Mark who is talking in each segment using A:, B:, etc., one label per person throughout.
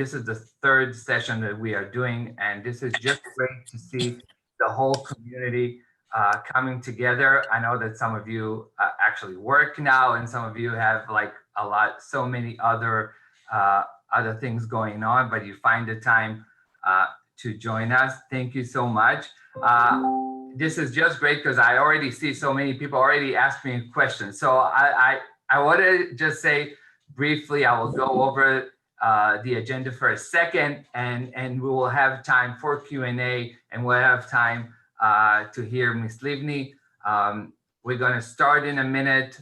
A: This is the third session that we are doing, and this is just great to see the whole community coming together. I know that some of you actually work now, and some of you have like so many other things going on, but you find the time to join us. Thank you so much. This is just great because I already see so many people already ask me questions. So I want to just say briefly, I will go over the agenda for a second, and we will have time for Q&A, and we'll have time to hear Ms. Livni. We're going to start in a minute.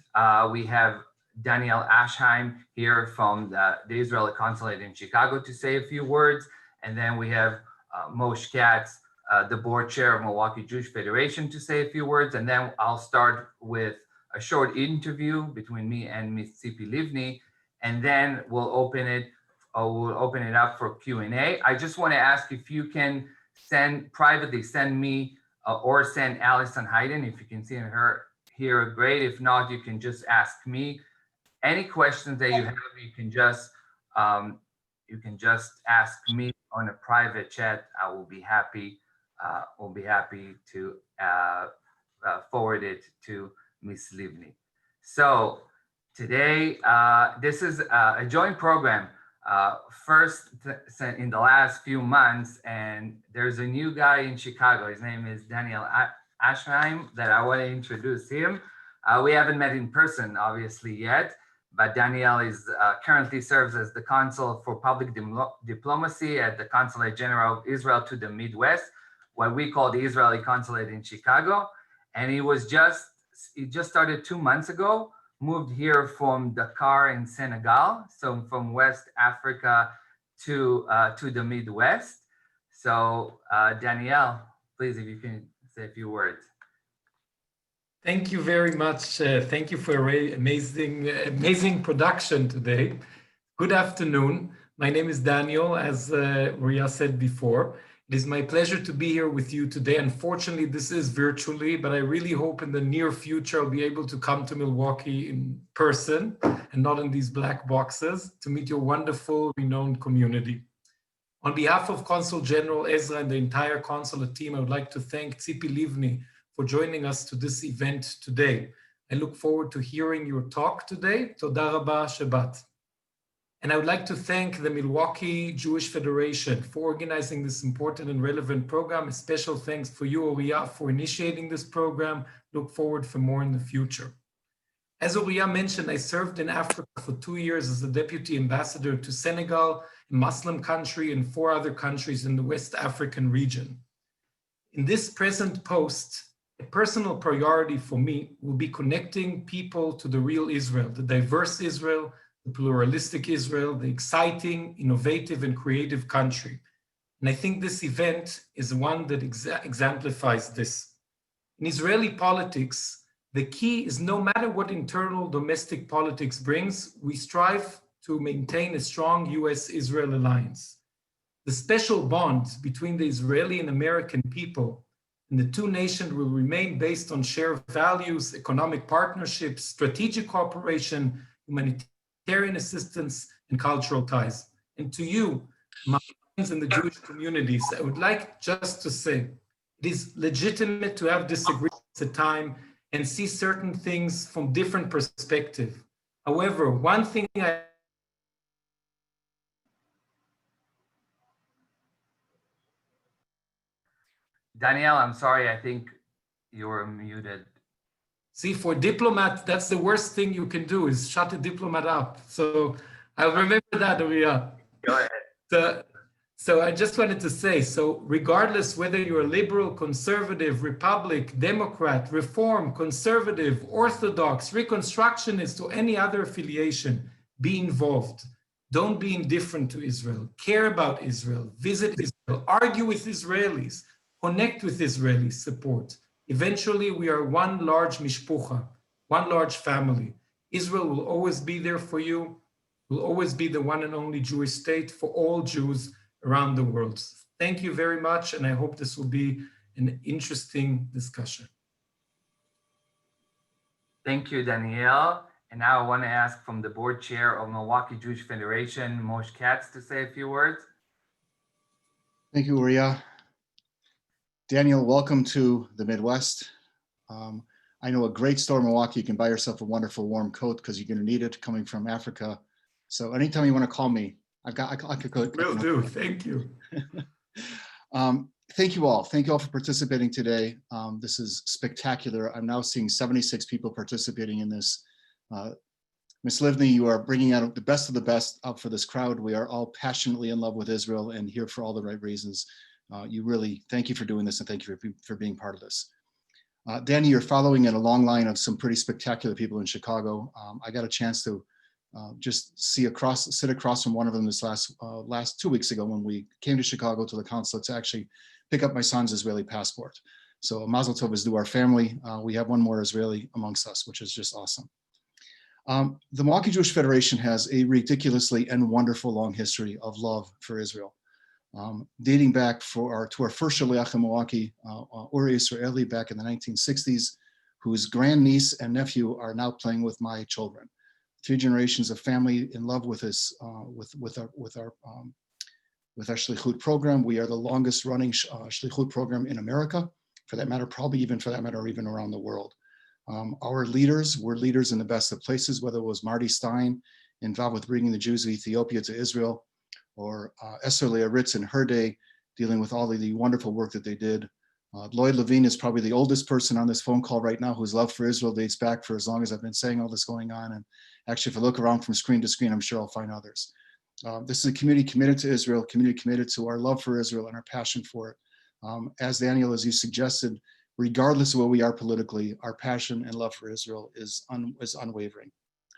A: We have Daniel Ashheim here from the Israeli Consulate in Chicago to say a few words, and then we have Moshe Katz, the board chair of Milwaukee Jewish Federation, to say a few words, and then I'll start with a short interview between me and Ms. Tzipi Livni, and then we'll open it up for Q&A. I just want to ask if you can privately send me or send Alison Hayden. If you can see her here, great. If not, you can just ask me. Any questions that you have, you can just ask me on a private chat. I will be happy. To forward it to Ms. Livni. So today, this is a joint program. First in the last few months, and there's a new guy in Chicago. His name is Daniel Ashheim, that I want to introduce him. We haven't met in person, obviously, yet, but Daniel is currently serves as the Consul for Public Diplomacy at the Consulate General of Israel to the Midwest, what we call the Israeli Consulate in Chicago. And he just started 2 months ago, moved here from Dakar in Senegal, so from West Africa to the Midwest. So Danielle, please, if you can say a few words.
B: Thank you very much. Thank you for an amazing production today. Good afternoon. My name is Daniel, as Uria said before. It is my pleasure to be here with you today. Unfortunately, this is virtually, but I really hope in the near future I'll be able to come to Milwaukee in person and not in these black boxes to meet your wonderful, renowned community. On behalf of Consul General Ezra and the entire consulate team, I would like to thank Tzipi Livni for joining us to this event today. I look forward to hearing your talk today. Toda Rabba Shabbat. And I would like to thank the Milwaukee Jewish Federation for organizing this important and relevant program. A special thanks for you, Uria, for initiating this program. Look forward for more in the future. As Uria mentioned, I served in Africa for 2 years as the Deputy Ambassador to Senegal, a Muslim country, and 4 other countries in the West African region. In this present post, a personal priority for me will be connecting people to the real Israel, the diverse Israel, the pluralistic Israel, the exciting, innovative, and creative country. And I think this event is one that exemplifies this. In Israeli politics, the key is no matter what internal domestic politics brings, we strive to maintain a strong US-Israel alliance. The special bond between the Israeli and American people and the 2 nations will remain based on shared values, economic partnerships, strategic cooperation, humanitarian assistance, and cultural ties. And to you, my friends in the Jewish communities, I would like just to say, it is legitimate to have disagreements at times and see certain things from different perspectives. However, one thing
A: Danielle, I'm sorry, I think you were muted.
B: See, for diplomat, that's the worst thing you can do is shut a diplomat up. So I'll remember that, Uria.
A: Go ahead.
B: So I just wanted to say, so regardless whether you're a liberal, conservative, Republic, Democrat, Reform, Conservative, Orthodox, Reconstructionist, or any other affiliation, be involved. Don't be indifferent to Israel. Care about Israel. Visit Israel. Argue with Israelis. Connect with Israeli support. Eventually, we are one large mishpucha, one large family. Israel will always be there for you, will always be the one and only Jewish state for all Jews around the world. Thank you very much, and I hope this will be an interesting discussion.
A: Thank you, Danielle. And now I want to ask from the board chair of Milwaukee Jewish Federation, Moshe Katz, to say a few words.
C: Thank you, Uria. Daniel, welcome to the Midwest. I know a great store in Milwaukee. You can buy yourself a wonderful warm coat because you're going to need it coming from Africa. So anytime you want to call me, I could go.
B: Will do. Thank you.
C: Thank you all. Thank you all for participating today. This is spectacular. I'm now seeing 76 people participating in this. Ms. Livni, you are bringing out the best of the best up for this crowd. We are all passionately in love with Israel and here for all the right reasons. Thank you for doing this and thank you for being part of this. Danny, you're following in a long line of some pretty spectacular people in Chicago. I got a chance to just sit across from one of them this last 2 weeks ago when we came to Chicago to the consulate to actually pick up my son's Israeli passport. So Mazel Tov is to our family. We have one more Israeli amongst us, which is just awesome. The Milwaukee Jewish Federation has a ridiculously and wonderful long history of love for Israel, dating back to our first Shaliach in Milwaukee, Uri Israeli, back in the 1960s, whose grandniece and nephew are now playing with my children. 3 generations of family in love with us, with our Shlichut program. We are the longest running Shlichut program in America, for that matter, or even around the world. Our leaders were leaders in the best of places, whether it was Marty Stein, involved with bringing the Jews of Ethiopia to Israel, or Esther Leah Ritz in her day, dealing with all of the wonderful work that they did. Lloyd Levine is probably the oldest person on this phone call right now whose love for Israel dates back for as long as I've been saying all this going on. And actually, if I look around from screen to screen, I'm sure I'll find others. This is a community committed to Israel, a community committed to our love for Israel and our passion for it. As Daniel, as you suggested, regardless of where we are politically, our passion and love for Israel is unwavering.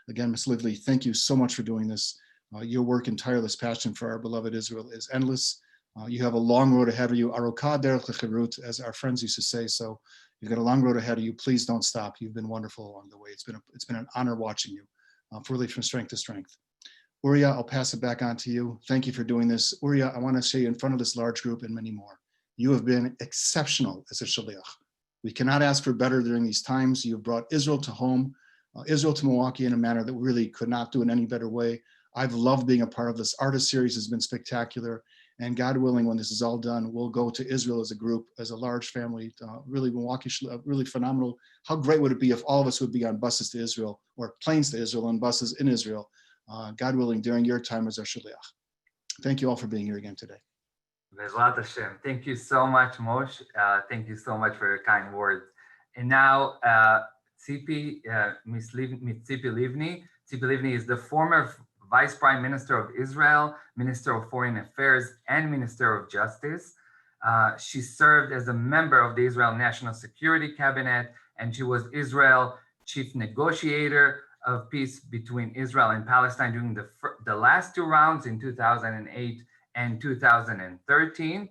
C: Again, Ms. Livni, thank you so much for doing this. Your work and tireless passion for our beloved Israel is endless. You have a long road ahead of you, Arukah derech lechirut, as our friends used to say. So you've got a long road ahead of you. Please don't stop. You've been wonderful along the way. It's been an honor watching you, really from strength to strength. Uria, I'll pass it back on to you. Thank you for doing this. Uria, I want to say in front of this large group and many more, you have been exceptional as a shaliach. We cannot ask for better during these times. You've brought Israel to home, Israel to Milwaukee in a manner that we really could not do in any better way. I've loved being a part of this. Artist series has been spectacular. And God willing, when this is all done, we'll go to Israel as a group, as a large family, really Milwaukee, really phenomenal. How great would it be if all of us would be on buses to Israel or planes to Israel and buses in Israel, God willing, during your time as our shaliach. Thank you all for being here again today.
A: Bezrat Hashem. Thank you so much, Moshe. Thank you so much for your kind words. And now, Ms. Tzipi Livni. Tzipi Livni is the former Vice Prime Minister of Israel, Minister of Foreign Affairs, and Minister of Justice. She served as a member of the Israel National Security Cabinet, and she was Israel chief negotiator of peace between Israel and Palestine during the last 2 rounds in 2008 and 2013.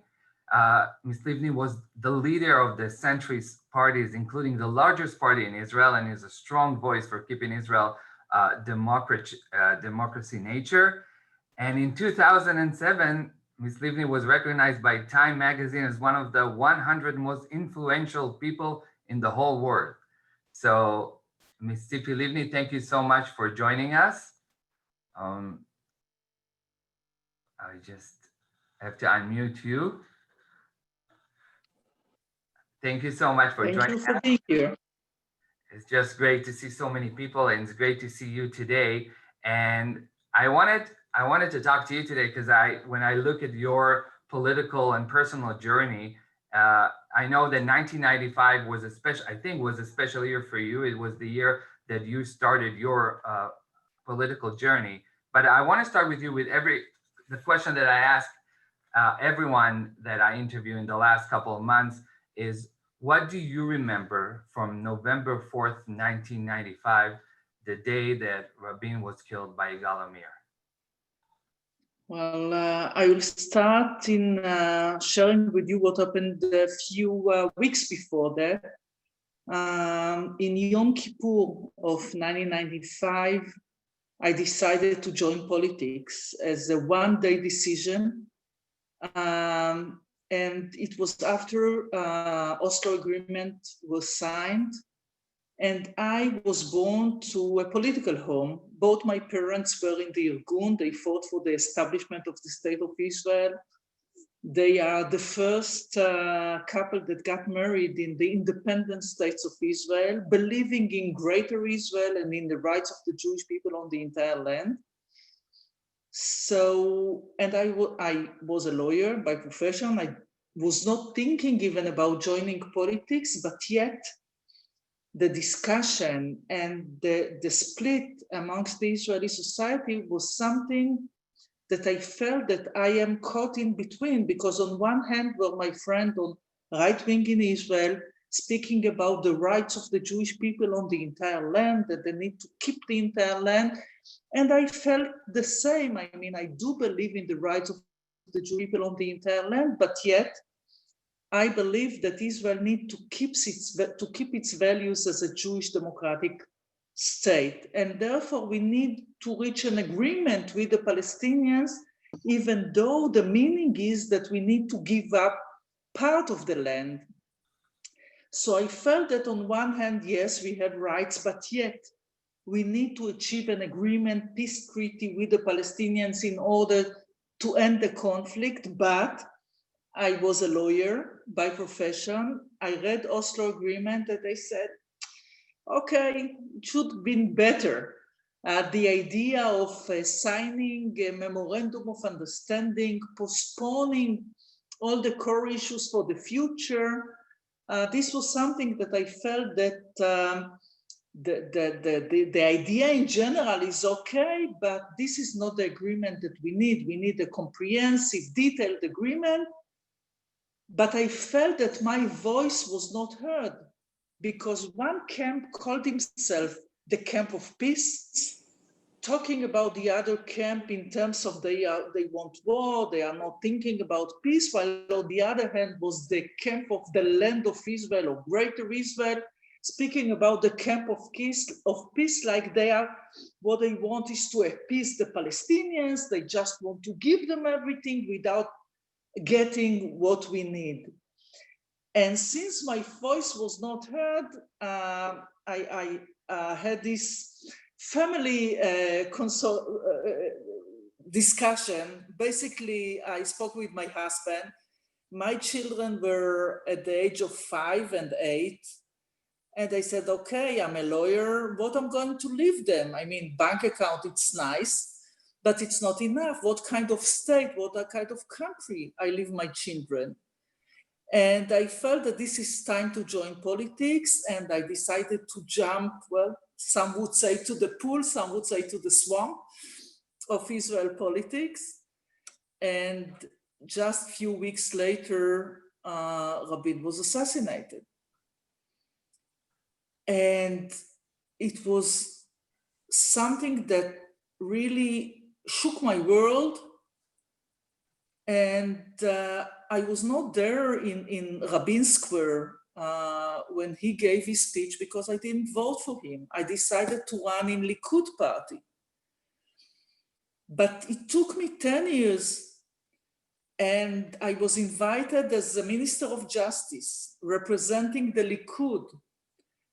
A: Ms. Livni was the leader of the centrist parties, including the largest party in Israel, and is a strong voice for keeping Israel democracy nature. And in 2007, Ms. Livni was recognized by Time magazine as one of the 100 most influential people in the whole world. So, Ms. Tzipi Livni, thank you so much for joining us. I just have to unmute you. Thank you so much for joining us.
D: Thank you for being here.
A: It's just great to see so many people, and it's great to see you today. And I wanted to talk to you today because when I look at your political and personal journey, I know that 1995 was a special year for you. It was the year that you started your political journey. But I want to start with you with the question that I ask everyone that I interview in the last couple of months is, what do you remember from November 4th, 1995, the day that Rabin was killed by Yigal Amir?
D: Well, I will start in sharing with you what happened a few weeks before that. In Yom Kippur of 1995, I decided to join politics as a one-day decision. And it was after Oslo Agreement was signed, And I was born to a political home. Both my parents were in the Irgun. They fought for the establishment of the State of Israel. They are the first couple that got married in the independent states of Israel, believing in greater Israel and in the rights of the Jewish people on the entire land. So, and I was a lawyer by profession. I was not thinking even about joining politics, but yet the discussion and the split amongst the Israeli society was something that I felt that I am caught in between, because on one hand were my friend on right wing in Israel speaking about the rights of the Jewish people on the entire land, that they need to keep the entire land. And I felt the same. I mean, I do believe in the rights of the Jewish people on the entire land, but yet I believe that Israel needs to keep its values as a Jewish democratic state. And therefore, we need to reach an agreement with the Palestinians, even though the meaning is that we need to give up part of the land. So I felt that on one hand, yes, we have rights, but yet we need to achieve an agreement, peace treaty with the Palestinians in order to end the conflict. But I was a lawyer by profession. I read Oslo Agreement and I said, okay, it should have been better. The idea of signing a memorandum of understanding, postponing all the core issues for the future, this was something that I felt that the idea in general is okay, but this is not the agreement that we need. We need a comprehensive, detailed agreement. But I felt that my voice was not heard, because one camp called himself the camp of peace, talking about the other camp in terms of they want war, they are not thinking about peace, while on the other hand was the camp of the land of Israel, or greater Israel, speaking about the camp of peace, like what they want is to appease the Palestinians, they just want to give them everything without getting what we need. And since my voice was not heard, I had this family discussion. Basically, I spoke with my husband. My children were at the age of 5 and 8. And I said, okay, I'm a lawyer. What I'm going to leave them? I mean, bank account, it's nice, but it's not enough. What kind of state, what kind of country I leave my children? And I felt that this is time to join politics, and I decided to jump, well, some would say to the pool, some would say to the swamp of Israel politics. And just a few weeks later, Rabin was assassinated. And it was something that really shook my world. And I was not there in Rabin Square when he gave his speech, because I didn't vote for him. I decided to run in Likud party. But it took me 10 years, and I was invited as the Minister of Justice, representing the Likud,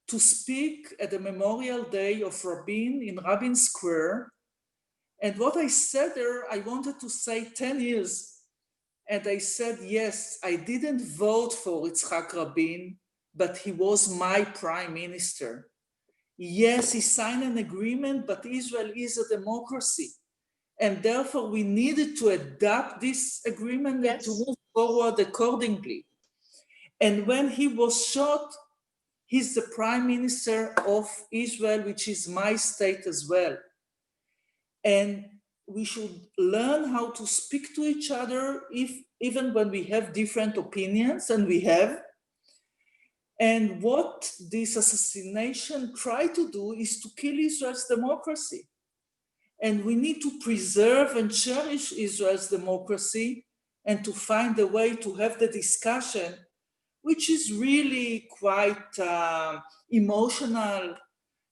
D: to speak at the Memorial Day of Rabin in Rabin Square. And what I said there, I wanted to say 10 years. And I said, yes, I didn't vote for Yitzhak Rabin, but he was my prime minister. Yes, he signed an agreement, but Israel is a democracy. And therefore, we needed to adapt this agreement and to move forward accordingly. And when he was shot, he's the prime minister of Israel, which is my state as well. And we should learn how to speak to each other, even when we have different opinions, and we have. And what this assassination tried to do is to kill Israel's democracy. And we need to preserve and cherish Israel's democracy, and to find a way to have the discussion, which is really quite emotional.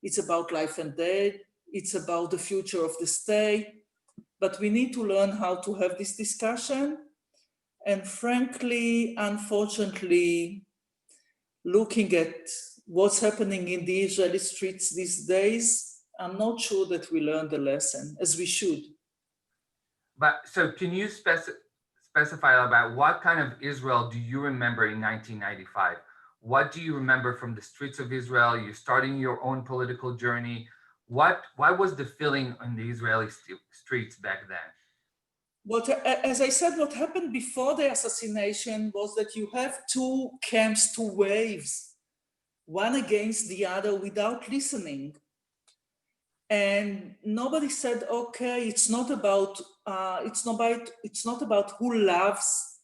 D: It's about life and death. It's about the future of the state. But we need to learn how to have this discussion. And frankly, unfortunately, looking at what's happening in the Israeli streets these days, I'm not sure that we learned the lesson as we should.
A: But so can you specify about what kind of Israel do you remember in 1995? What do you remember from the streets of Israel? You're starting your own political journey. What was the feeling on the Israeli streets back then?
D: As I said, what happened before the assassination was that you have two camps, two waves, one against the other without listening. And nobody said, okay, it's not about who loves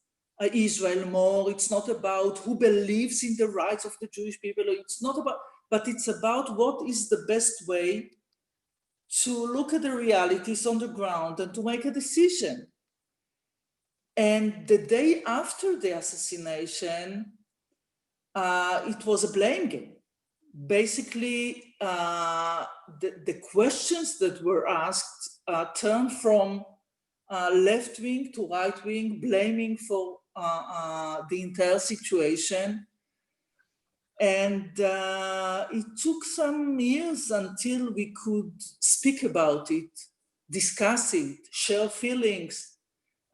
D: Israel more. It's not about who believes in the rights of the Jewish people. It's not about, but it's about what is the best way to look at the realities on the ground and to make a decision. And the day after the assassination, it was a blame game. Basically, the questions that were asked turned from left wing to right wing, blaming for the entire situation. And it took some years until we could speak about it, discuss it, share feelings,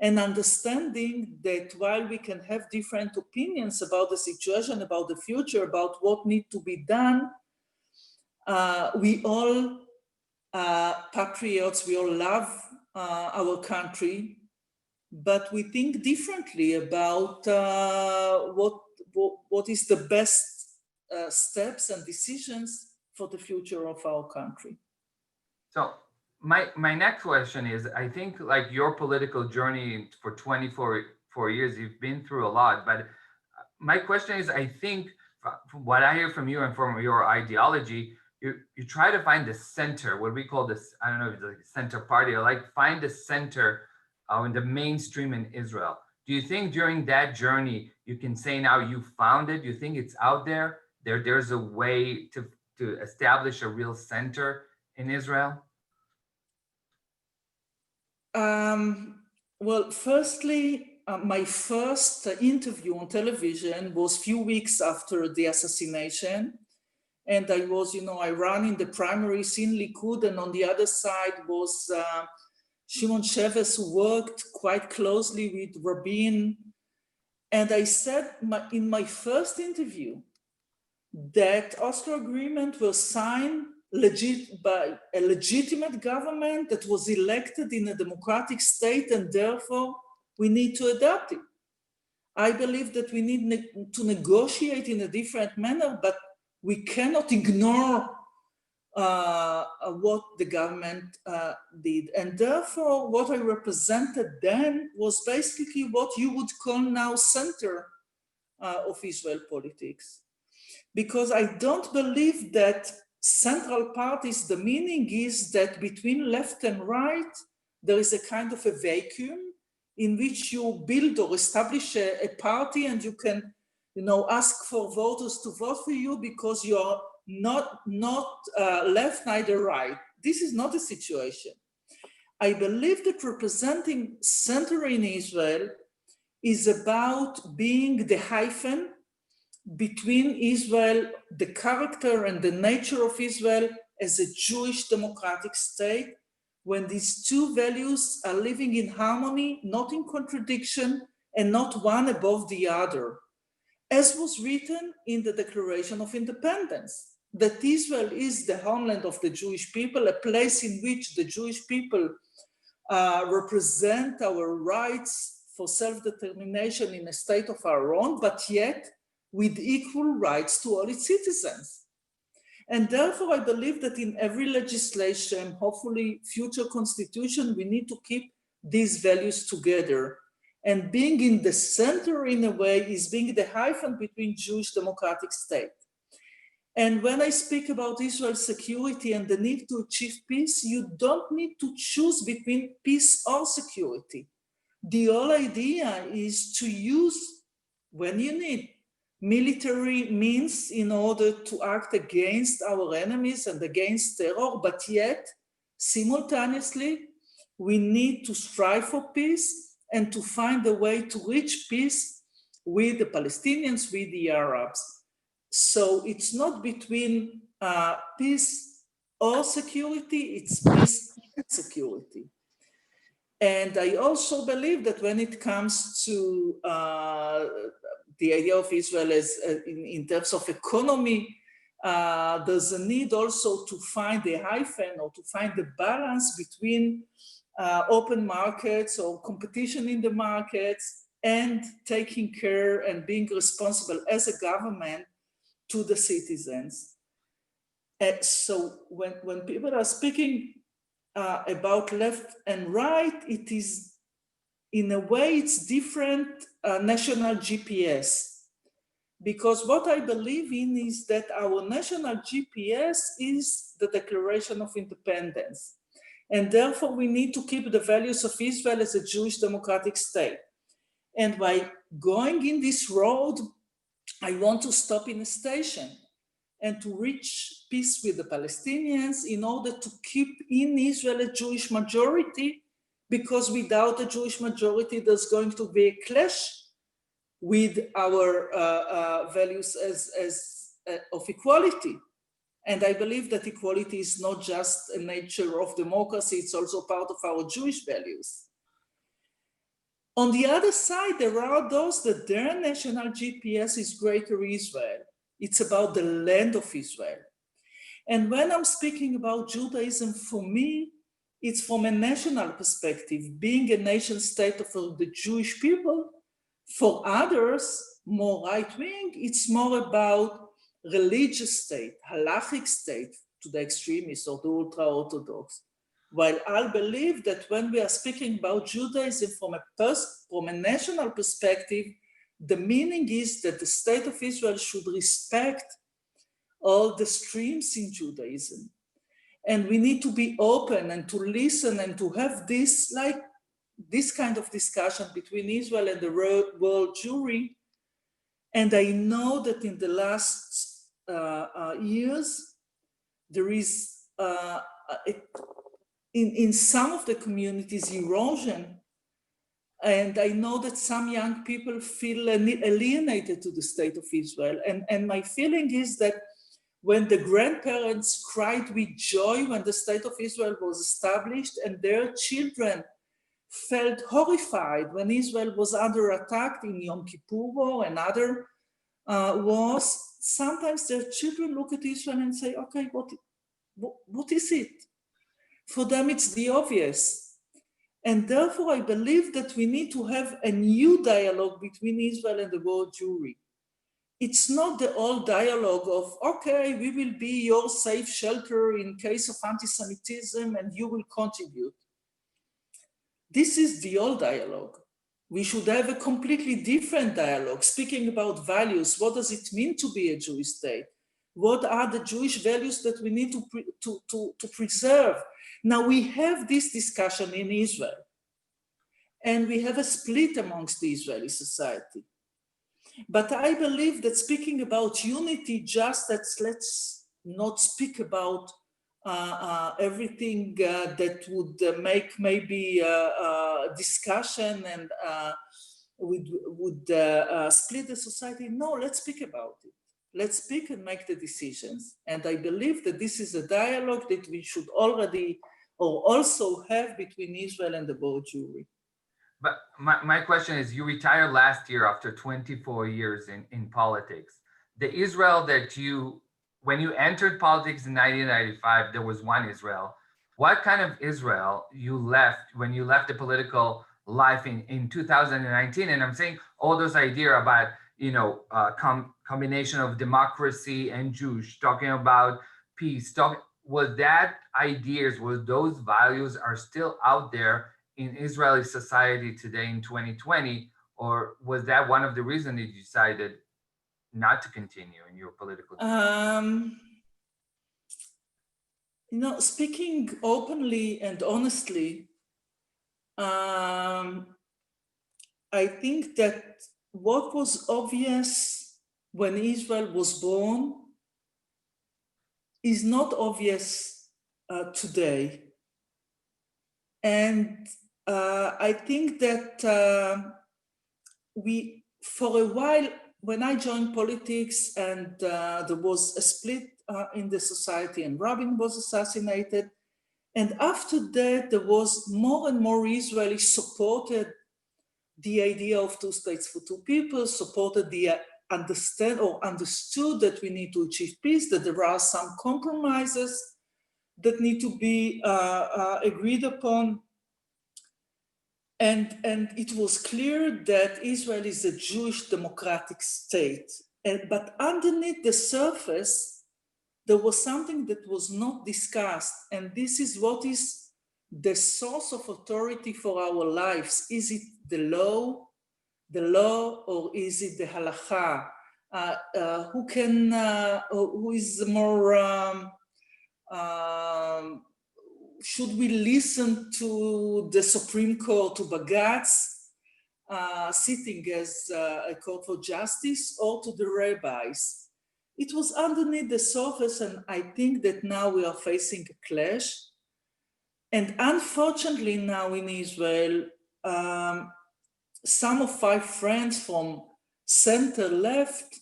D: and understanding that while we can have different opinions about the situation, about the future, about what needs to be done, we all patriots, we all love our country, but we think differently about what is the best steps and decisions for the future of our country.
A: So my next question is, I think like your political journey for 24 years, you've been through a lot, but my question is, I think from what I hear from you and from your ideology, you try to find the center, what we call this, I don't know if it's like center party, or like find the center in the mainstream in Israel. Do you think during that journey, you can say now you found it? You think it's out there? There's a way to establish a real center in Israel?
D: Well, firstly, my first interview on television was a few weeks after the assassination. And I was, I ran in the primaries in Likud, and on the other side was Shimon Sheves, who worked quite closely with Rabin. And I said in my first interview that Oslo Agreement was signed by a legitimate government that was elected in a democratic state, and therefore we need to adopt it. I believe that we need to negotiate in a different manner, but we cannot ignore what the government did. And therefore, what I represented then was basically what you would call now center of Israel politics. Because I don't believe that central parties, the meaning is that between left and right, there is a kind of a vacuum in which you build or establish a party, and you can, ask for voters to vote for you because you are not left, neither right. This is not the situation. I believe that representing center in Israel is about being the hyphen between Israel, the character and the nature of Israel as a Jewish democratic state, when these two values are living in harmony, not in contradiction, and not one above the other. As was written in the Declaration of Independence, that Israel is the homeland of the Jewish people, a place in which the Jewish people represent our rights for self-determination in a state of our own, but yet with equal rights to all its citizens. And therefore, I believe that in every legislation, hopefully future constitution, we need to keep these values together. And being in the center, in a way, is being the hyphen between Jewish democratic state. And when I speak about Israel's security and the need to achieve peace, you don't need to choose between peace or security. The whole idea is to use, when you need, military means in order to act against our enemies and against terror, but yet, simultaneously, we need to strive for peace and to find a way to reach peace with the Palestinians, with the Arabs. So it's not between peace or security, it's peace and security. And I also believe that when it comes to the idea of Israel as in terms of economy, there's a need also to find a hyphen or to find the balance between open markets or competition in the markets and taking care and being responsible as a government to the citizens. So when people are speaking about left and right, it is, in a way, it's different national GPS. Because what I believe in is that our national GPS is the Declaration of Independence. And therefore, we need to keep the values of Israel as a Jewish democratic state. And by going in this road, I want to stop in a station and to reach peace with the Palestinians in order to keep in Israel a Jewish majority, because without a Jewish majority, there's going to be a clash with our values of equality. And I believe that equality is not just a nature of democracy, it's also part of our Jewish values. On the other side, there are those that their national GPS is Greater Israel. It's about the land of Israel. And when I'm speaking about Judaism, for me, it's from a national perspective, being a nation state of the Jewish people. For others, more right-wing, it's more about religious state, halachic state to the extremists or the ultra-Orthodox. While I believe that when we are speaking about Judaism from a national perspective, the meaning is that the state of Israel should respect all the streams in Judaism. And we need to be open and to listen and to have this kind of discussion between Israel and the world Jewry. And I know that in the last years, there is, in some of the communities, erosion. And I know that some young people feel alienated to the state of Israel. And my feeling is that when the grandparents cried with joy when the state of Israel was established, and their children felt horrified when Israel was under attack in Yom Kippur War and other wars, sometimes their children look at Israel and say, okay, what is it? For them, it's the obvious. And therefore, I believe that we need to have a new dialogue between Israel and the world Jewry. It's not the old dialogue of, okay, we will be your safe shelter in case of anti-Semitism and you will contribute. This is the old dialogue. We should have a completely different dialogue, speaking about values. What does it mean to be a Jewish state? What are the Jewish values that we need to preserve? Now, we have this discussion in Israel, and we have a split amongst the Israeli society. But I believe that speaking about unity, let's not speak about everything that would make maybe discussion and would split the society. No, let's speak about it. Let's speak and make the decisions. And I believe that this is a dialogue that we should already or also have between Israel and the world Jewry.
A: But my question is, you retired last year after 24 years in politics. The Israel that when you entered politics in 1995, there was one Israel. What kind of Israel you left when you left the political life in 2019? And I'm saying all those ideas about, combination of democracy and Jewish, talking about peace, was those values are still out there in Israeli society today in 2020, or was that one of the reasons that you decided not to continue in your political career?
D: Speaking openly and honestly, I think that what was obvious when Israel was born is not obvious today. And I think that we, for a while, when I joined politics and there was a split in the society and Rabin was assassinated. And after that, there was more and more Israelis supported the idea of two states for two people, supported the understood that we need to achieve peace, that there are some compromises that need to be agreed upon. And it was clear that Israel is a Jewish democratic state. But underneath the surface, there was something that was not discussed. And this is what is the source of authority for our lives. Is it the law, or is it the halakha? Who is more, should we listen to the Supreme Court, to Bagatz, sitting as a court for justice, or to the rabbis? It was underneath the surface, and I think that now we are facing a clash. And unfortunately now in Israel, some of my friends from center left,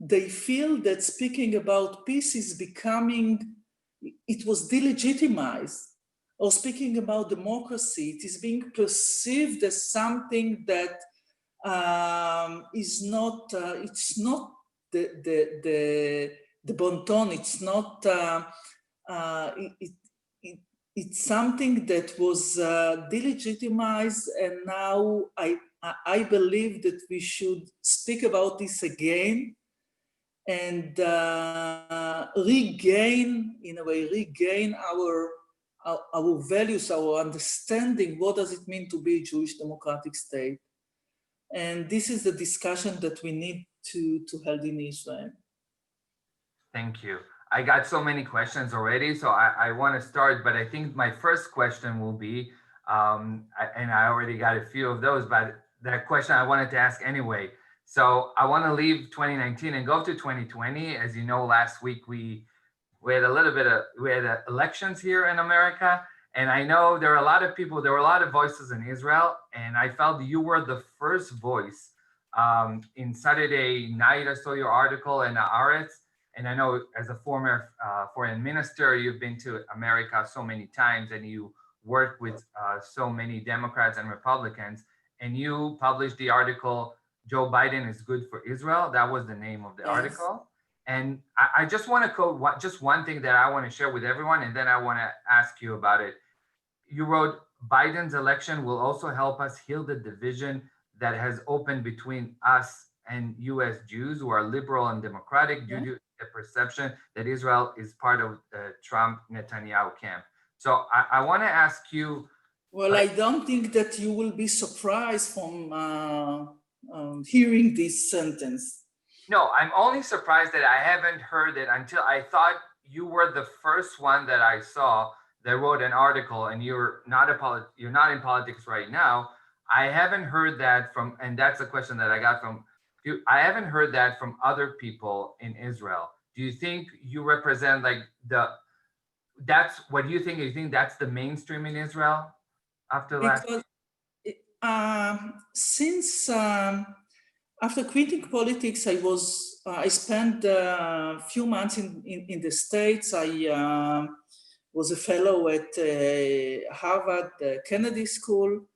D: they feel that speaking about peace is becoming, it was delegitimized, or speaking about democracy, it is being perceived as something that is not, it's not the bon ton, it's not, it's something that was delegitimized, and now I believe that we should speak about this again and regain, in a way, regain our values, our understanding. What does it mean to be a Jewish democratic state? And this is the discussion that we need to hold in Israel.
A: Thank you. I got so many questions already, so I want to start, but I think my first question will be, and I already got a few of those, but that question I wanted to ask anyway. So I want to leave 2019 and go to 2020. As you know, last week we had elections here in America, and I know there are a lot of people, there were a lot of voices in Israel, and I felt you were the first voice. In Saturday night, I saw your article in Haaretz, and I know as a former foreign minister, you've been to America so many times, and you worked with so many Democrats and Republicans, and you published the article, Joe Biden is good for Israel. That was the name of the article. And I just want to quote just one thing that I want to share with everyone, and then I want to ask you about it. You wrote, Biden's election will also help us heal the division that has opened between us and US Jews who are liberal and democratic due to the perception that Israel is part of the Trump-Netanyahu camp. So I want to ask you.
D: Well, I don't think that you will be surprised from hearing this sentence.
A: No, I'm only surprised that I haven't heard it until I thought you were the first one that I saw that wrote an article, and you're not in politics right now. I haven't heard that from, and that's a question that I got from you. I haven't heard that from other people in Israel. Do you think you represent that's what you think? You think that's the mainstream in Israel after last?
D: Since after quitting politics, I spent a few months in the States. I was a fellow at Harvard Kennedy School,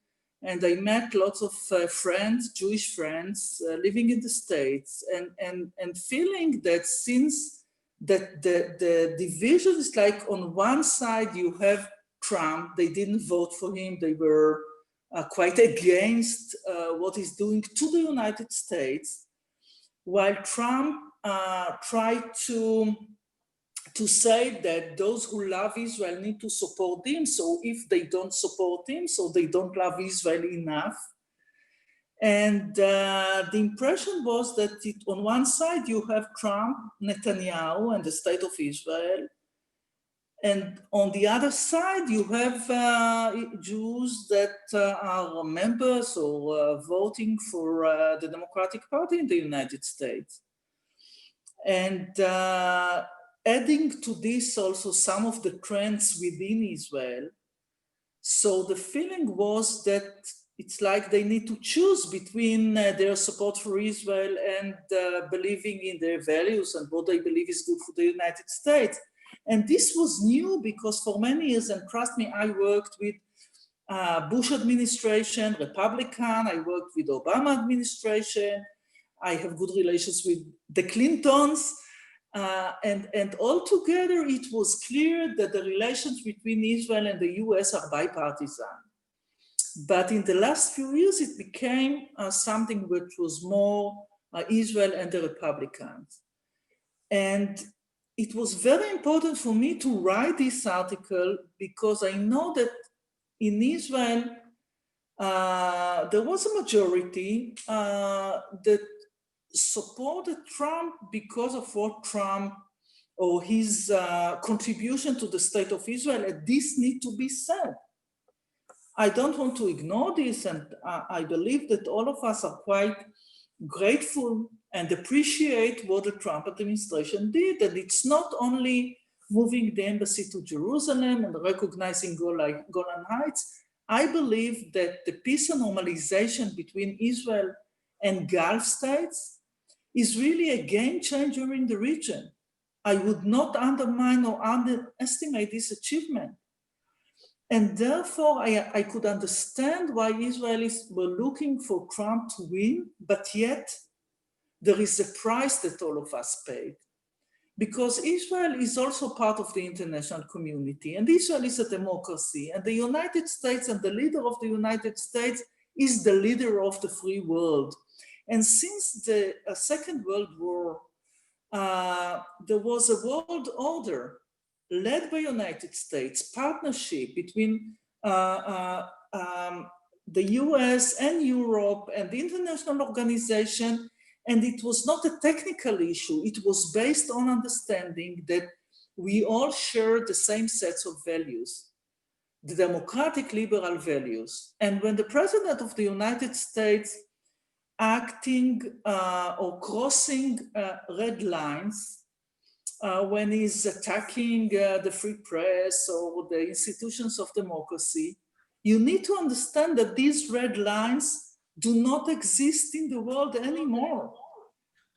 D: and I met lots of friends, Jewish friends, living in the States, and feeling that since that the division is like, on one side you have Trump, they didn't vote for him, they were quite against what he's doing to the United States, while Trump tried to say that those who love Israel need to support him. So if they don't support him, so they don't love Israel enough. And the impression was that on one side you have Trump, Netanyahu, and the state of Israel. And on the other side, you have Jews that are members or voting for the Democratic Party in the United States. And adding to this also some of the trends within Israel. So the feeling was that it's like they need to choose between their support for Israel and believing in their values and what they believe is good for the United States. And this was new because for many years, and trust me, I worked with Bush administration, Republican, I worked with Obama administration, I have good relations with the Clintons, and altogether it was clear that the relations between Israel and the US are bipartisan. But in the last few years, it became something which was more Israel and the Republicans. And it was very important for me to write this article because I know that in Israel, there was a majority that supported Trump because of what Trump or his contribution to the state of Israel, and this needs to be said. I don't want to ignore this, and I believe that all of us are quite grateful and appreciate what the Trump administration did, and it's not only moving the embassy to Jerusalem and recognizing Golan Heights. I believe that the peace and normalization between Israel and Gulf states is really a game changer in the region. I would not undermine or underestimate this achievement. And therefore, I could understand why Israelis were looking for Trump to win, but yet there is a price that all of us paid. Because Israel is also part of the international community, and Israel is a democracy, and the United States and the leader of the United States is the leader of the free world. And since the Second World War, there was a world order led by United States, partnership between the US and Europe and the international organization. And it was not a technical issue. It was based on understanding that we all share the same sets of values, the democratic liberal values. And when the president of the United States acting or crossing red lines, when he's attacking the free press or the institutions of democracy, you need to understand that these red lines do not exist in the world anymore.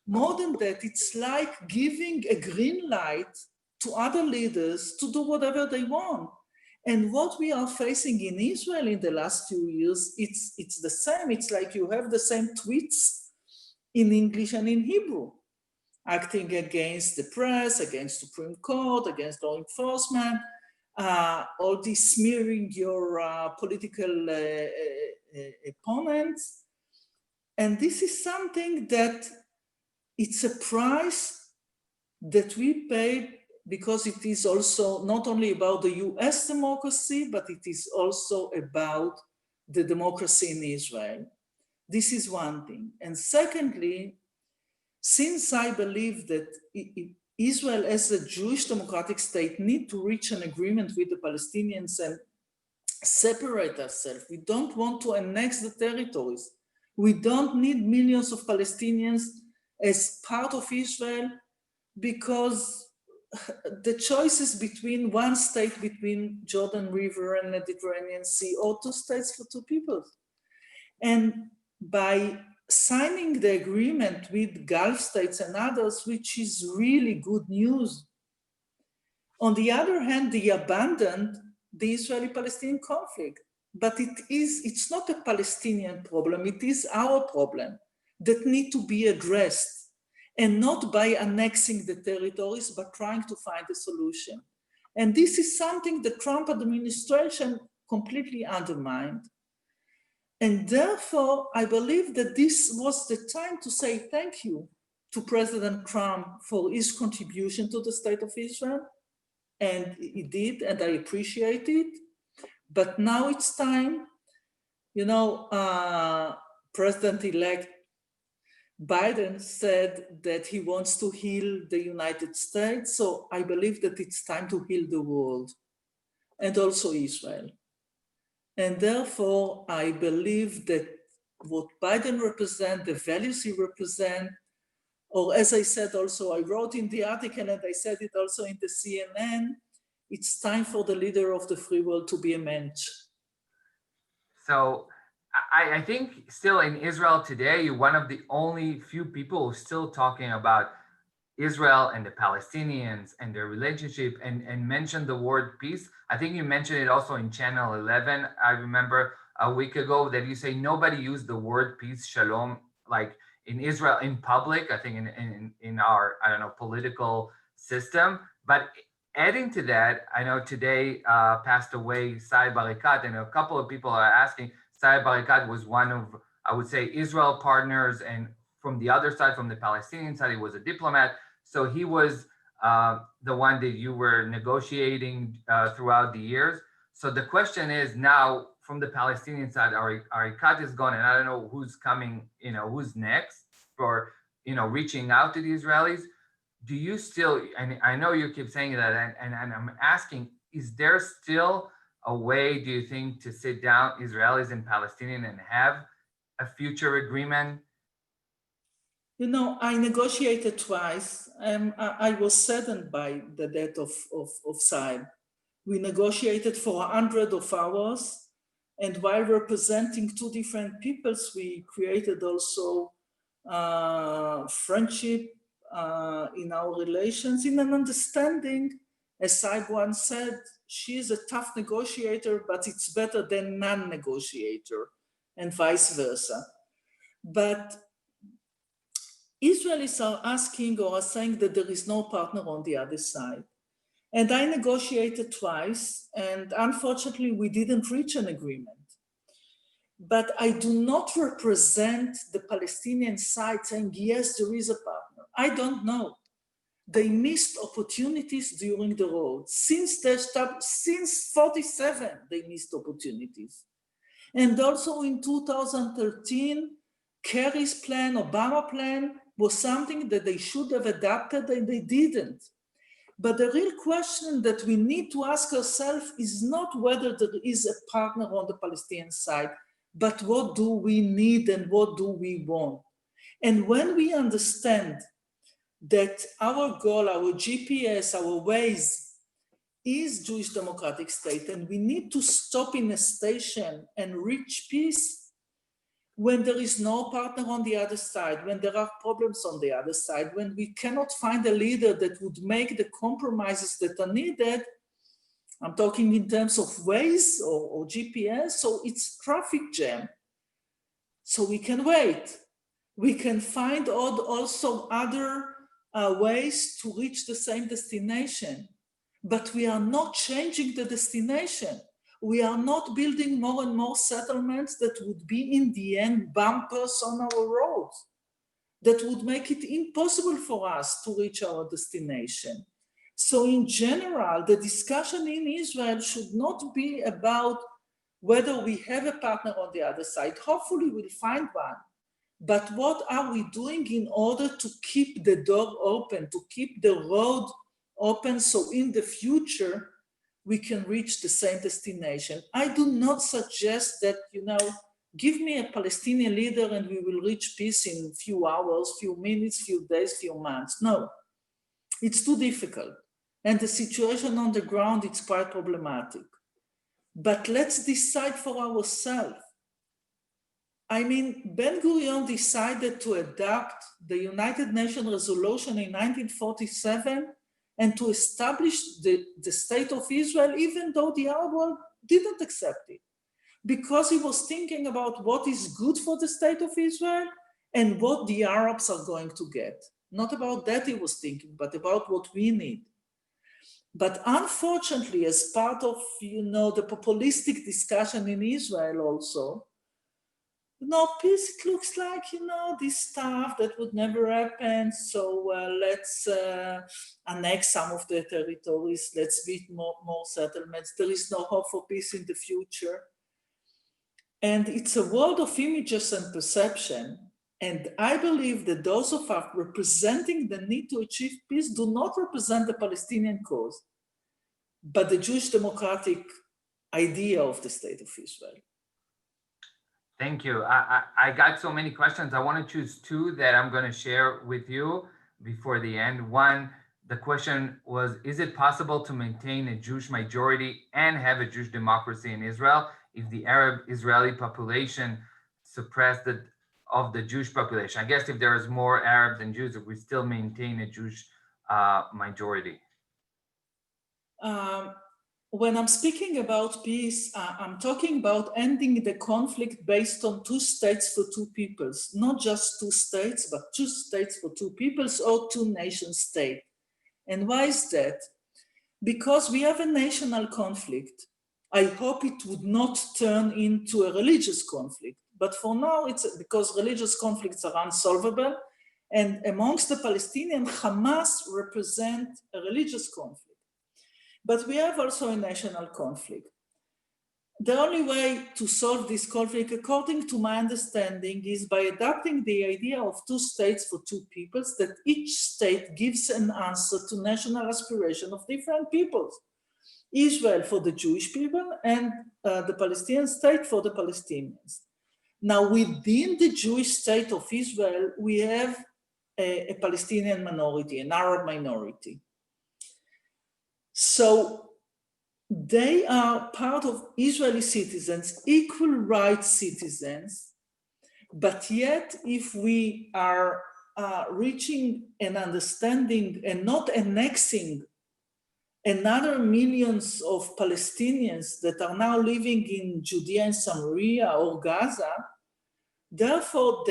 D: More than that, it's like giving a green light to other leaders to do whatever they want. And what we are facing in Israel in the last few years, it's the same. It's like you have the same tweets in English and in Hebrew, acting against the press, against Supreme Court, against law enforcement, all this smearing your political opponents. And this is something that it's a price that we paid because it is also not only about the US democracy, but it is also about the democracy in Israel. This is one thing. And secondly, since I believe that Israel as a Jewish democratic state need to reach an agreement with the Palestinians and separate ourselves, we don't want to annex the territories. We don't need millions of Palestinians as part of Israel because the choices between one state between Jordan River and Mediterranean Sea or two states for two peoples. And by signing the agreement with Gulf states and others, which is really good news. On the other hand, they abandoned the Israeli-Palestinian conflict. But it's not a Palestinian problem, it is our problem that need to be addressed, and not by annexing the territories, but trying to find a solution. And this is something the Trump administration completely undermined. And therefore, I believe that this was the time to say thank you to President Trump for his contribution to the state of Israel. And he did, and I appreciate it. But now it's time, President-elect Biden said that he wants to heal the United States. So I believe that it's time to heal the world and also Israel. And therefore, I believe that what Biden represents, the values he represents, or as I said also, I wrote in the article and I said it also in the CNN, it's time for the leader of the free world to be a mensch.
A: So I think still in Israel today, you're one of the only few people who are still talking about Israel and the Palestinians and their relationship and mention the word peace. I think you mentioned it also in Channel 11. I remember a week ago that you say nobody used the word peace, shalom, like in Israel in public, I think in our, I don't know, political system. But adding to that, I know today passed away Saeb Erekat, and a couple of people are asking, Saeb Erekat was one of, I would say, Israel partners, and from the other side, from the Palestinian side, he was a diplomat. So he was the one that you were negotiating throughout the years. So the question is now from the Palestinian side, Erekat is gone, and I don't know who's coming, who's next for, reaching out to the Israelis. Do you still, and I know you keep saying that, and I'm asking, is there still a way, do you think, to sit down Israelis and Palestinians and have a future agreement?
D: I negotiated twice. I was saddened by the death of Saeb. We negotiated for 100 hours, and while representing two different peoples, we created also friendship in our relations, in an understanding, as Saeb once said, she is a tough negotiator, but it's better than non-negotiator, and vice versa. But Israelis are asking or are saying that there is no partner on the other side. And I negotiated twice, and unfortunately, we didn't reach an agreement. But I do not represent the Palestinian side saying, yes, there is a partner. I don't know. They missed opportunities during the road. Since 47, they missed opportunities. And also in 2013, Kerry's plan, Obama plan, was something that they should have adapted and they didn't. But the real question that we need to ask ourselves is not whether there is a partner on the Palestinian side, but what do we need and what do we want? And when we understand that our goal, our GPS, our ways is Jewish democratic state, and we need to stop in a station and reach peace, when there is no partner on the other side, when there are problems on the other side, when we cannot find a leader that would make the compromises that are needed, I'm talking in terms of ways or GPS, so it's traffic jam. So we can wait. We can find also other ways to reach the same destination, but we are not changing the destination. We are not building more and more settlements that would be in the end bumpers on our roads, that would make it impossible for us to reach our destination. So in general, the discussion in Israel should not be about whether we have a partner on the other side. Hopefully we'll find one. But what are we doing in order to keep the door open, to keep the road open so in the future, we can reach the same destination? I do not suggest that, give me a Palestinian leader and we will reach peace in few hours, few minutes, few days, few months. No, it's too difficult. And the situation on the ground, it's quite problematic. But let's decide for ourselves. I mean, Ben-Gurion decided to adopt the United Nations resolution in 1947 and to establish the state of Israel, even though the Arab world didn't accept it, because he was thinking about what is good for the state of Israel and what the Arabs are going to get. Not about that he was thinking, but about what we need. But unfortunately, as part of, the populistic discussion in Israel also, peace, it looks like, this stuff that would never happen. So let's annex some of the territories. Let's build more settlements. There is no hope for peace in the future. And it's a world of images and perception. And I believe that those of us representing the need to achieve peace do not represent the Palestinian cause, but the Jewish democratic idea of the state of Israel.
A: Thank you. I got so many questions. I want to choose two that I'm going to share with you before the end. One, the question was, is it possible to maintain a Jewish majority and have a Jewish democracy in Israel? if the Arab Israeli population suppressed of the Jewish population? I guess if there is more Arabs than Jews, we still maintain a Jewish majority.
D: When I'm speaking about peace, I'm talking about ending the conflict based on 2 states for 2 peoples, not just 2 states, but 2 states for 2 peoples or 2 nation state. And why is that? Because we have a national conflict. I hope it would not turn into a religious conflict, but for now it's because religious conflicts are unsolvable, and amongst the Palestinians, Hamas represent a religious conflict. But we have also a national conflict. The only way to solve this conflict, according to my understanding, is by adopting the idea of 2 states for 2 peoples, that each state gives an answer to national aspiration of different peoples. Israel for the Jewish people and the Palestinian state for the Palestinians. Now, within the Jewish state of Israel, we have a Palestinian minority, an Arab minority. So they are part of Israeli citizens, equal rights citizens, but yet if we are reaching an understanding and not annexing another millions of Palestinians that are now living in Judea and Samaria or Gaza, therefore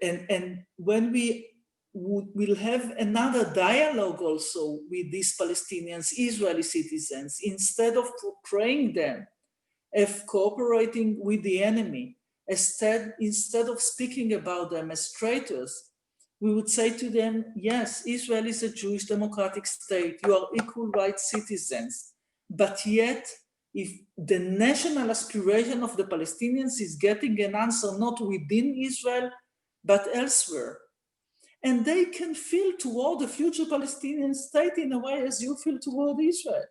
D: and when we will have another dialogue also with these Palestinians, Israeli citizens, instead of portraying them as cooperating with the enemy, instead of speaking about them as traitors, we would say to them, yes, Israel is a Jewish democratic state, you are equal rights citizens, but yet if the national aspiration of the Palestinians is getting an answer not within Israel, but elsewhere, and they can feel toward the future Palestinian state in a way as you feel toward Israel.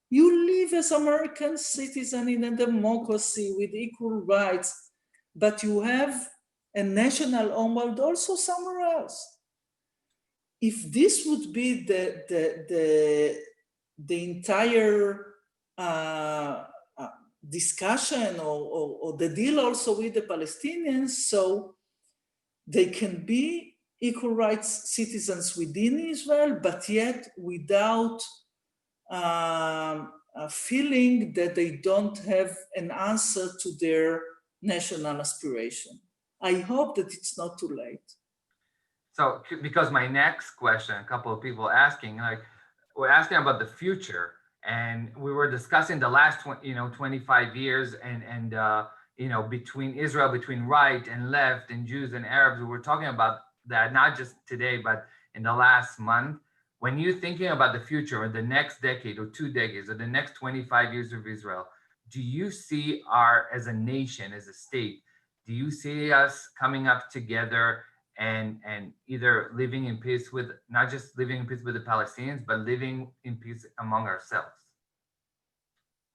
D: You live as American citizen in a democracy with equal rights, but you have a national homeworld also somewhere else. If this would be the entire discussion or the deal also with the Palestinians, so they can be equal rights citizens within Israel, but yet without feeling that they don't have an answer to their national aspiration. I hope that it's not too late.
A: So, because my next question, a couple of people asking, like, we're asking about the future, and we were discussing the last 25 years, and between Israel, between right and left, and Jews and Arabs. We were talking about that not just today, but in the last month. When you're thinking about the future, or the next decade, or 2 decades, or the next 25 years of Israel, do you see as a nation, as a state, do you see us coming up together and either living in peace with, not just living in peace with the Palestinians, but living in peace among ourselves?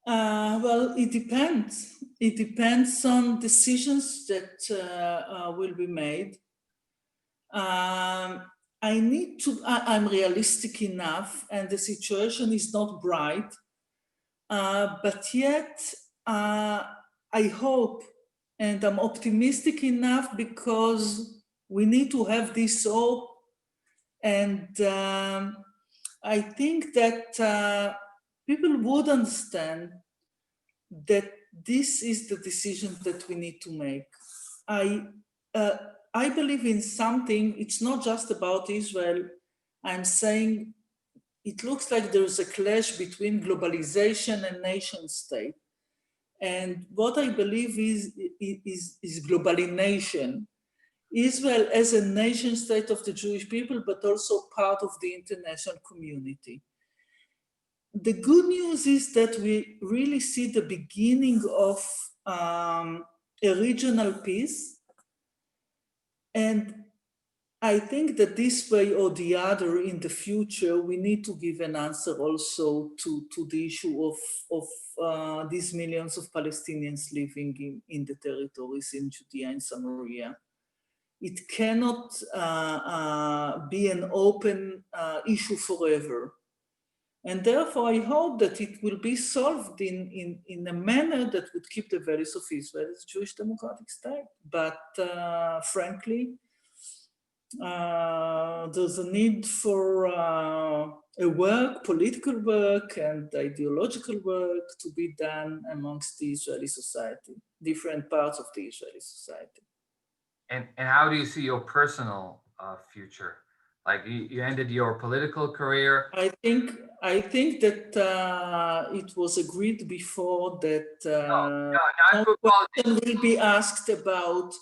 D: Well, it depends. It depends on decisions that will be made. I'm realistic enough, and the situation is not bright, but yet I hope, and I'm optimistic enough because we need to have this hope, and I think that people would understand that this is the decision that we need to make. I believe in something. It's not just about Israel. I'm saying it looks like there's a clash between globalization and nation state. And what I believe is globalization. Israel as a nation state of the Jewish people, but also part of the international community. The good news is that we really see the beginning of a regional peace. And I think that this way or the other in the future, we need to give an answer also to the issue of these millions of Palestinians living in the territories in Judea and Samaria. It cannot be an open issue forever. And therefore, I hope that it will be solved in a manner that would keep the values of Israel as Jewish democratic state. But frankly, there's a need for a work, political work and ideological work to be done amongst the Israeli society, different parts of the Israeli society.
A: And how do you see your personal future? Like you ended your political career.
D: I think that it was agreed before that
A: Not for politics.
D: question will be asked about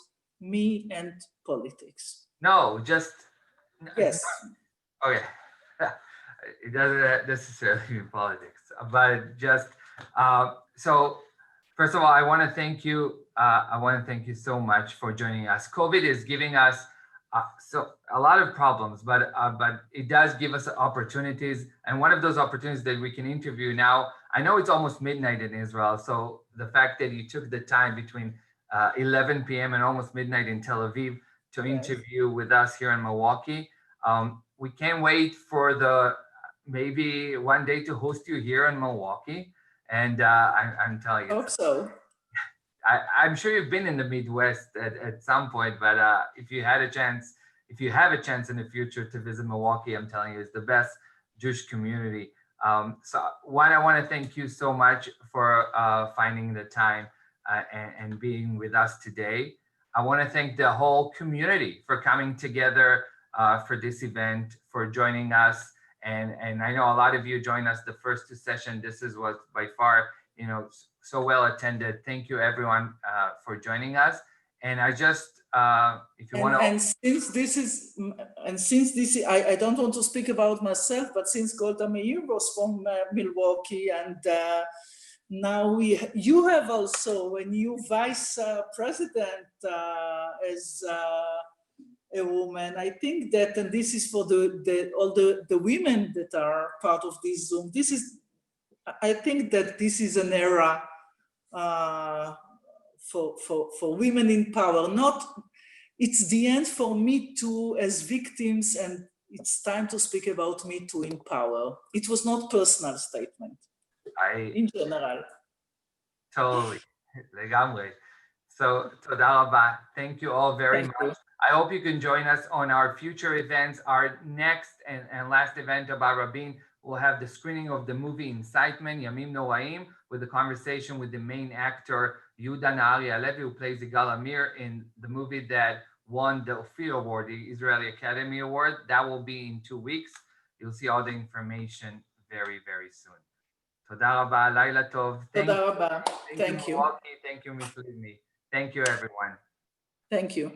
D: me and politics.
A: No, just
D: Yes.
A: okay. It doesn't necessarily mean politics, but just so. First of all, I want to thank you. I want to thank you so much for joining us. COVID is giving us so a lot of problems, but it does give us opportunities. And one of those opportunities that we can interview now. I know it's almost midnight in Israel, so the fact that you took the time between 11 p.m. and almost midnight in Tel Aviv to interview with us here in Milwaukee. We can't wait for maybe one day to host you here in Milwaukee. And I'm telling you,
D: Hope so.
A: I'm sure you've been in the Midwest at some point, but if you have a chance in the future to visit Milwaukee, I'm telling you, it's the best Jewish community. So I want to thank you so much for finding the time and being with us today. I want to thank the whole community for coming together for this event, for joining us. And I know a lot of you joined us the first two sessions. This was by far, so well attended. Thank you everyone for joining us. And I just, if you want to.
D: And since this is, I don't want to speak about myself, but since Golda Meir was from Milwaukee, and now you have also a new vice president as a woman. I think that, and this is for all the women that are part of this Zoom. I think that this is an era for women in power. It's the end for Me Too as victims, and it's time to speak about Me Too in power. It was not personal statement. In general.
A: Totally, legamri. So, toda rabba. Thank you all very much. I hope you can join us on our future events. Our next and last event about Rabin will have the screening of the movie Incitement, Yamim Noraim, with a conversation with the main actor, Yehuda Nahari Alevi, who plays Yigal Amir in the movie that won the Ophir Award, the Israeli Academy Award. That will be in 2 weeks. You'll see all the information very, very soon. Toda rabba, Laila Tov.
D: Toda rabba. Thank you.
A: Thank you, Ms. Livni. Thank you, everyone.
D: Thank you.